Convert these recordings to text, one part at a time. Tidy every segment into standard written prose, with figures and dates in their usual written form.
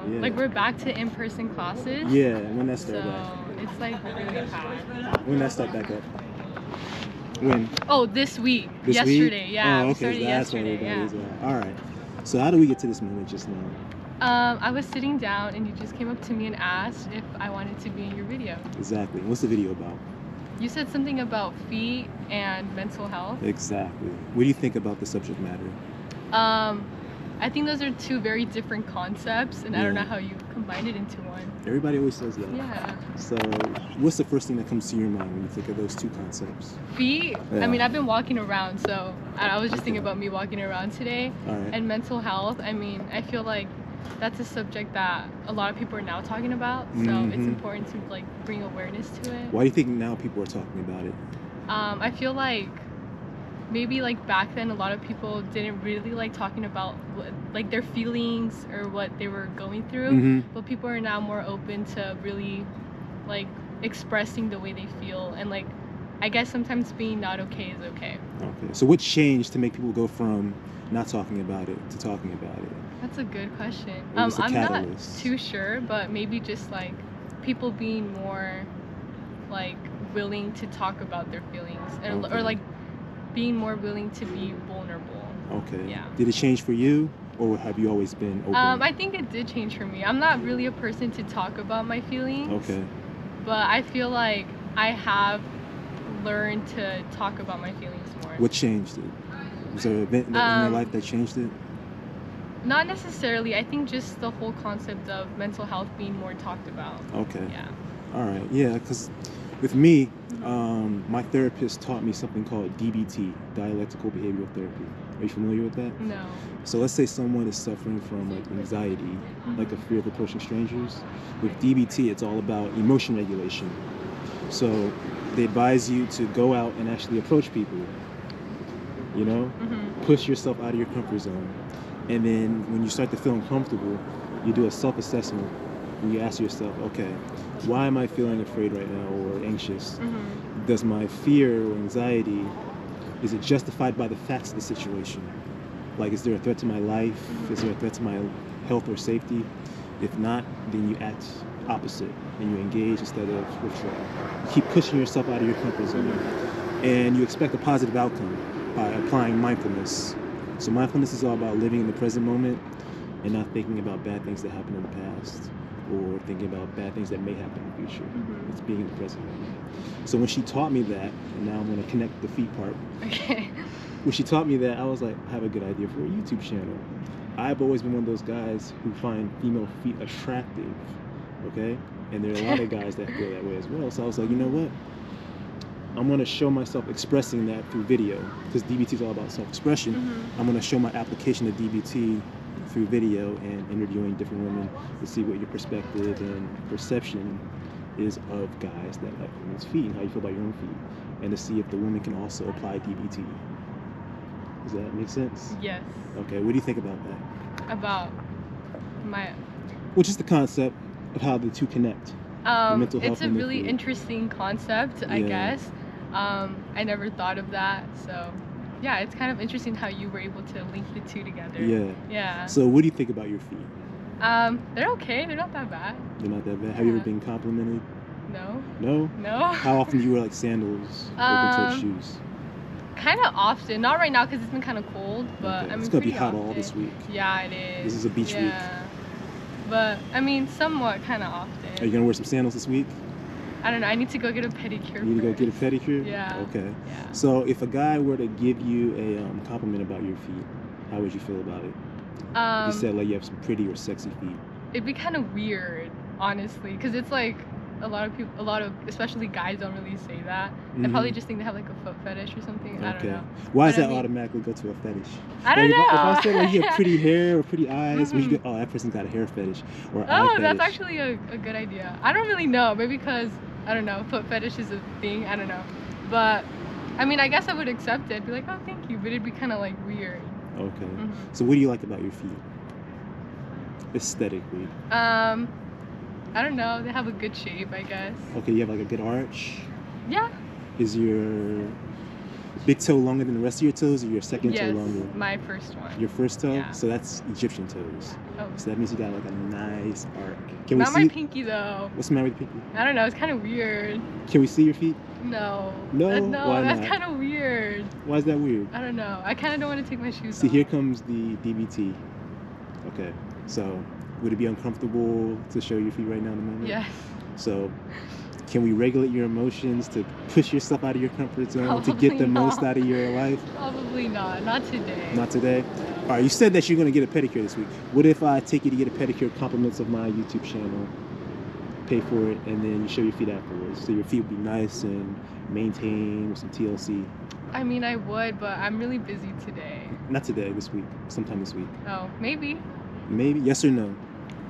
Yeah. Like we're back to in-person classes. Yeah, when that started So back? it's like really packed. When that start back up? When? Oh, this week. This yesterday. week? Yeah. Oh, We okay. started That's yesterday. what that is. Yeah. All right. So how do we get to this moment just now? I was sitting down and you just came up to me and asked if I wanted to be in your video. Exactly. What's the video about? You said something about feet and mental health. Exactly. What do you think about the subject matter? I think those are two very different concepts, and I don't know how you combine it into one. Everybody always says that. Yeah. So what's the first thing that comes to your mind when you think of those two concepts? Feet? Yeah. I mean, I've been walking around, so I was just thinking about me walking around today. All right. And mental health, I mean, I feel like that's a subject that a lot of people are now talking about, so it's important to like bring awareness to it. Why do you think now people are talking about it? I feel like maybe like back then a lot of people didn't really like talking about like their feelings or what they were going through, but people are now more open to really like expressing the way they feel, and like I guess sometimes being not okay is okay. Okay, so what changed to make people go from not talking about it to talking about it? That's a good question. What was the I'm catalyst? not too sure, but maybe just like people being more like willing to talk about their feelings, and or like being more willing to be vulnerable. Okay. Yeah. Did it change for you, or have you always been open? I think it did change for me. I'm not really a person to talk about my feelings. Okay. But I feel like I have learned to talk about my feelings more. What changed it? Was there an event in your life that changed it? Not necessarily. I think just the whole concept of mental health being more talked about. Okay. Yeah. All right. Yeah, because with me, my therapist taught me something called DBT, dialectical behavioral therapy. Are you familiar with that? No. So let's say someone is suffering from like anxiety, like a fear of approaching strangers. With DBT, it's all about emotion regulation. So they advise you to go out and actually approach people, you know, push yourself out of your comfort zone. And then when you start to feel uncomfortable, you do a self-assessment and you ask yourself, okay, why am I feeling afraid right now or anxious? Does my fear or anxiety, is it justified by the facts of the situation? Like, is there a threat to my life? Is there a threat to my health or safety? If not, then you act opposite and you engage instead of withdraw. You keep pushing yourself out of your comfort zone, and you expect a positive outcome by applying mindfulness. So mindfulness is all about living in the present moment and not thinking about bad things that happened in the past or thinking about bad things that may happen in the future. It's being in the present moment. So when she taught me that, and now I'm going to connect the feet part. Okay. When she taught me that, I was like, I have a good idea for a YouTube channel. I've always been one of those guys who find female feet attractive, okay? And there are a lot of guys that feel that way as well. So I was like, you know what? I'm going to show myself expressing that through video, because DBT is all about self-expression. I'm going to show my application of DBT through video and interviewing different women to see what your perspective and perception is of guys that like women's feet and how you feel about your own feet, and to see if the women can also apply DBT. Does that make sense? Yes. Okay, what do you think about that? About my... Which is the concept of how the two connect. Mental health it's a and the really feet. interesting concept, I guess. I never thought of that, so yeah, it's kind of interesting how you were able to link the two together. Yeah. Yeah. So what do you think about your feet? They're okay. They're not that bad. They're not that bad. Have you ever been complimented? No. No? No. How often do you wear like sandals, open-toed shoes? Kind of often. Not right now because it's been kind of cold, but Okay. I mean, It's gonna be pretty hot often. all this week. Yeah, it is. This is a beach week. Yeah. But I mean, somewhat kind of often. Are you gonna wear some sandals this week? I don't know. I need to go get a pedicure. You need to go get a first. pedicure? Yeah. Okay. Yeah. So if a guy were to give you a compliment about your feet, how would you feel about it? If you said like you have some pretty or sexy feet. It'd be kind of weird, honestly, because it's like a lot of especially guys don't really say that. They probably just think they have like a foot fetish or something. I don't know. Why does But I that mean- automatically go to a fetish? I don't know. If I said like you have pretty hair or pretty eyes, would you go, oh, that person's got a hair fetish or eye Oh, fetish? that's actually a good idea. I don't really know. Maybe because, I don't know, foot fetish is a thing. I don't know. But, I mean, I guess I would accept it. Be like, oh, thank you. But it'd be kind of like weird. Okay. So what do you like about your feet? Aesthetically. I don't know. They have a good shape, I guess. Okay, you have like a good arch. Yeah. Is your Big toe longer than the rest of your toes, or your second toe Yes, longer? my first one. Your first toe? Yeah. So that's Egyptian toes. Oh. So that means you got like a nice arc. Can Not we see? my pinky though. What's the matter with your pinky? I don't know. It's kind of weird. Can we see your feet? No. No? No, Why that's not? kind of weird. Why is that weird? I don't know. I kind of don't want to take my shoes See, off. here comes the DBT. Okay. So, would it be uncomfortable to show your feet right now in the moment? Yes. So, can we regulate your emotions to push yourself out of your comfort zone to Probably get the most not. out of your life? Probably not. Not today. Not today? All right, you said that you're going to get a pedicure this week. What if I take you to get a pedicure, compliments of my YouTube channel, pay for it, and then you show your feet afterwards? So your feet will be nice and maintained with some TLC. I mean, I would, but I'm really busy today. Not today, this week. Sometime this week. Oh, maybe. Maybe? Yes or no?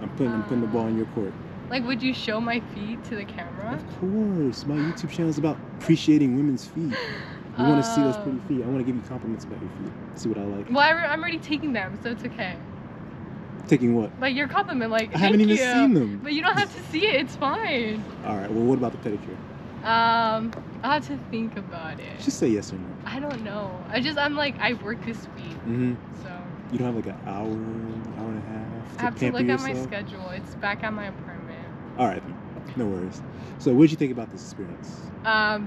I'm putting the ball in your court. Like, would you show my feet to the camera? Of course. My YouTube channel is about appreciating women's feet. We want to see those pretty feet. I want to give you compliments about your feet. See what I like. Well, I'm already taking them, so it's okay. Taking what? Like, your compliment, like, I haven't thank even you. seen them. But you don't have to see it. It's fine. All right. Well, what about the pedicure? I'll have to think about it. Just say yes or no. I don't know. I'm like, I work this week, so. You don't have like an hour and a half I have to pamper look yourself? at my schedule. It's back at my apartment. All right. No worries. So what did you think about this experience?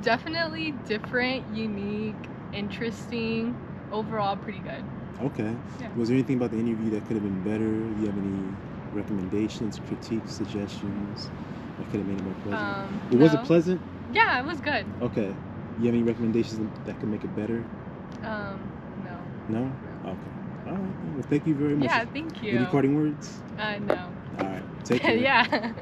Definitely different, unique, interesting. Overall, pretty good. Okay. Yeah. Was there anything about the interview that could have been better? Do you have any recommendations, critiques, suggestions that could have made it more pleasant? Was it pleasant? Yeah, it was good. Okay. You have any recommendations that could make it better? No. No? Okay. All right. Well, thank you very much. Yeah, thank you. Any parting words? No. All right. Take care. Yeah.